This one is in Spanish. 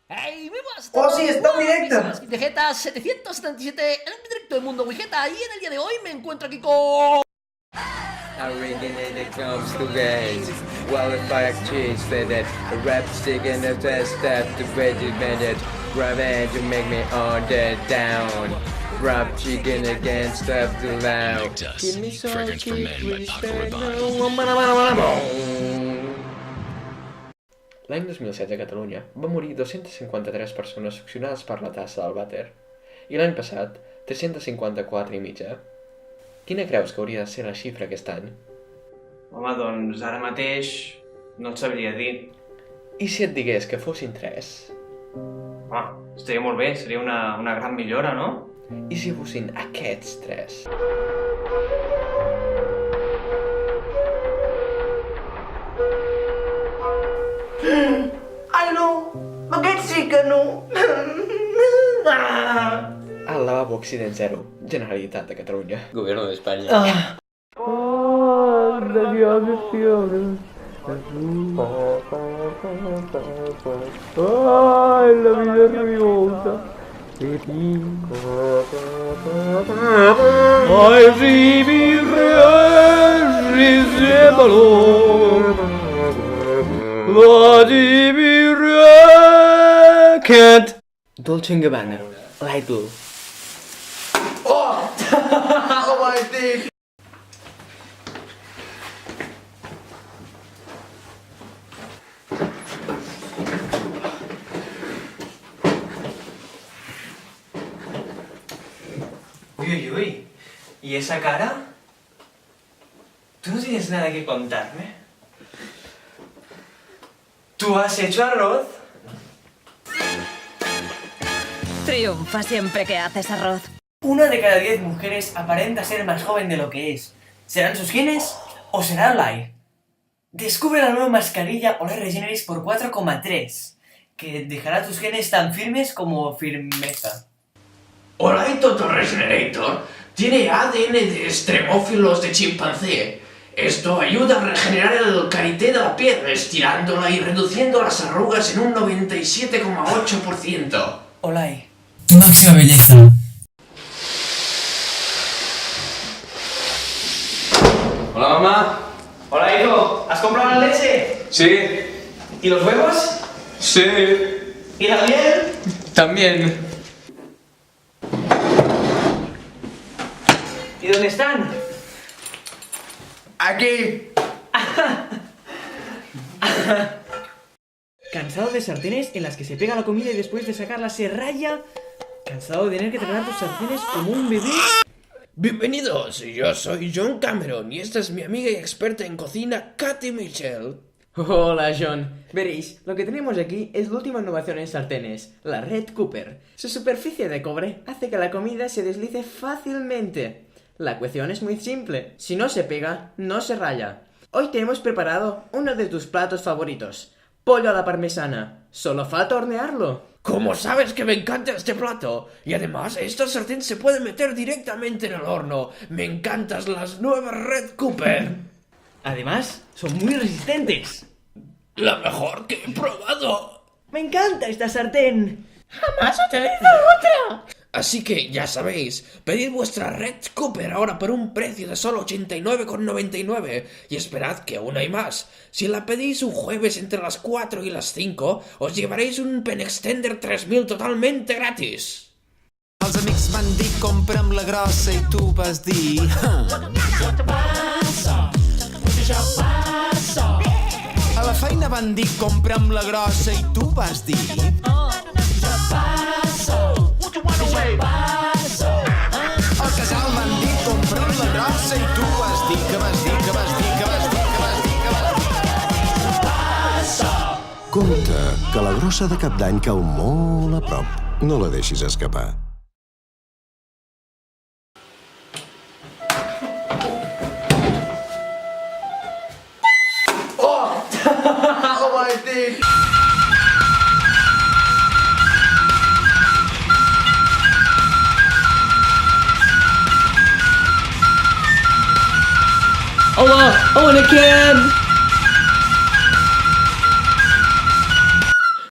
¡Hey, muy buenas! ¡Oh, sí, está en directo! Vegeta 777 en el directo del Mundo Vegeta, y en el día de hoy me encuentro aquí con... Originated comes to base. Well, if I change that, a rap stick in the best step to regimented. Revenge to make me on the down. Rap chicken against step too loud. Give me some Fragrance for Men by Paco Rabanne. L'any 2016 a Catalunya va morir 253 persones succionades per la tassa del vàter i l'any passat 354 i mitja. Quina creus que hauria de ser la xifra aquest any? Home, doncs ara mateix no et sabria dir. I si et digués que fossin 3? Home, estaria molt bé, seria una gran millora, no? I si fossin aquests 3? Ai no, aquest sí que no. Al lavabo Accident Zero, Generalitat de Catalunya. Gobierno de España. Ay, la vida es rabiosa. Ay, si mi rey se baló. La di mi rey. Can't. Dolce & Gabbana, Lidl. Oh my God. Uy, uy, uy. ¿Y esa cara? ¿Tú no tienes nada que contarme? ¿Tú has hecho arroz? Triunfa siempre que haces arroz. 1 de cada 10 mujeres aparenta ser más joven de lo que es. ¿Serán sus genes o será Olay? Descubre la nueva mascarilla Olay Regeneris por 4,3, que dejará tus genes tan firmes como firmeza. Olay Total Regenerator tiene ADN de extremófilos de chimpancé. Esto ayuda a regenerar el karité de la piel, estirándola y reduciendo las arrugas en un 97,8%. Olay, tu máxima belleza. Hola, mamá. Hola, hijo. ¿Has comprado la leche? Sí. ¿Y los huevos? Sí. ¿Y la miel? También. ¿Y dónde están? Aquí. ¿Cansado de sartenes en las que se pega la comida y después de sacarla se raya? ¿Cansado de tener que tragar tus sartenes como un bebé? Bienvenidos, yo soy John Cameron y esta es mi amiga y experta en cocina, Katy Mitchell. Hola John, veréis, lo que tenemos aquí es la última innovación en sartenes, la Red Cooper. Su superficie de cobre hace que la comida se deslice fácilmente. La cuestión es muy simple, si no se pega, no se raya. Hoy te hemos preparado uno de tus platos favoritos, pollo a la parmesana. Solo falta hornearlo. ¿Cómo sabes que me encanta este plato? Y además, esta sartén se puede meter directamente en el horno. Me encantan las nuevas Red Cooper. Además, son muy resistentes. La mejor que he probado. ¡Me encanta esta sartén! ¡Jamás utilizo otra! Así que, ya sabéis, pedid vuestra Red Cooper ahora por un precio de solo 89,99 y esperad que aún hay más. Si la pedís un jueves entre las 4 y las 5, os llevaréis un Pen Extender 3000 totalmente gratis. Els amics van dir compra'm la grossa i tu vas dir a la feina van dir compra'm la grossa i tu vas dir al casal van dir compra'm la grossa i tu vas dir que vas dir que vas dir que vas dir que vas dir que vas dir. Compte, que la grossa de Cap d'Any cau molt a prop. No la deixis escapar. Oh my God. Hola, Owen again!